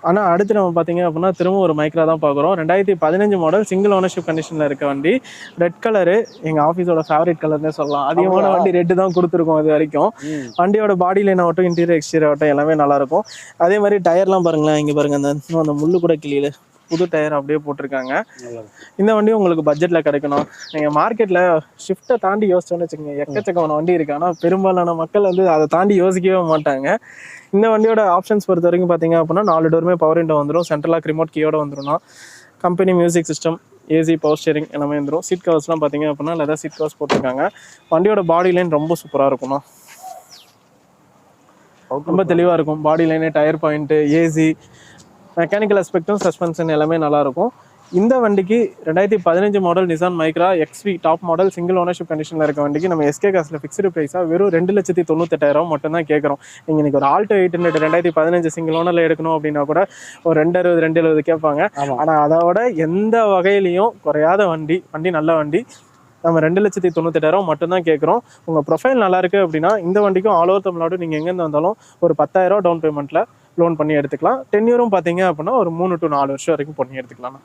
ஆனால் அடுத்து நம்ம பார்த்தீங்க அப்படின்னா திரும்ப ஒரு மைக்ரா தான் பார்க்குறோம். 2015 மாடல் சிங்கிள் ஓனர்ஷிப் கண்டிஷனில் இருக்க வண்டி. ரெட் கலரு எங்கள் ஆஃபீஸோட ஃபேவரட் கலர்னே சொல்லலாம். அதிகமான வண்டி ரெட்டு தான் கொடுத்துருக்கோம் இது வரைக்கும். வண்டியோட பாடி லைன் ஆகட்டும், இன்டீரியர் எக்ஸ்டீரியர் ஆகட்டும் எல்லாமே நல்லாயிருக்கும். அதே மாதிரி டயர்லாம் பாருங்களேன், இங்கே பாருங்கள் அந்த முள்ளு கூட கிளியில் புது டயர் அப்படியே போட்டிருக்காங்க. இந்த வண்டியும் உங்களுக்கு பட்ஜெட்டில் கிடைக்கணும். நீங்கள் மார்க்கெட்டில் ஷிஃப்ட்டை தாண்டி யோசிச்சோன்னு வச்சுக்கோங்க, எக்கச்சக்கமான வண்டி இருக்குது. ஆனால் பெரும்பாலான மக்கள் வந்து அதை தாண்டி யோசிக்கவே மாட்டாங்க. இந்த வண்டியோட ஆப்ஷன்ஸ் பொறுத்த வரைக்கும் பார்த்தீங்க அப்படின்னா 4 டோருமே பவர் விண்டோ வந்துடும். சென்ட்ரலாக ரிமோட் கீயோட வந்துடும்னா company music system, AC, power steering எல்லாமே வந்துடும். சீட் கவர்ஸ்லாம் பார்த்தீங்க அப்படின்னா லெதர் சீட் கவர்ஸ் போட்டிருக்காங்க. வண்டியோட பாடி லைன் ரொம்ப சூப்பராக இருக்கும்ண்ணா, ரொம்ப தெளிவாக இருக்கும். Body line, tyre point, AC, mechanical அஸ்பெக்டும், சஸ்பென்ஷன் எல்லாமே நல்லாயிருக்கும். இந்த வண்டிக்கு 2015 model Nissan Micra XV top model single ownership கண்டிஷனில் இருக்க வண்டிக்கு நம்ம எஸ்கே காசில் ஃபிக்ஸ்டு ப்ரைஸாக வெறும் 2,98,000 மட்டும் தான் கேட்குறோம். நீங்கள் இன்றைக்கி ஒரு ஆல்டோ 800 2015 சிங்கிள் ஓனரில் எடுக்கணும் அப்படின்னா கூட ஒரு 260 270 கேட்பாங்க. ஆனால் அதோட எந்த வகையிலையும் குறையாத வண்டி நல்ல வண்டி. நம்ம 2,98,000 மட்டும்தான் கேட்குறோம். உங்கள் ப்ரொஃபைல் நல்லா இருக்குது அப்படின்னா இந்த வண்டிக்கும் ஆல் ஓவர் தமிழ்நாடு நீங்கள் எங்கேருந்து வந்தாலும் ஒரு 10,000 டவுன் பேமெண்ட்டில் லோன் பண்ணி எடுத்துக்கலாம். 10 இயரும் பார்த்தீங்க அப்படின்னா ஒரு 3 to 4 வருஷம் வரைக்கும் பண்ணி எடுத்துக்கலாம்.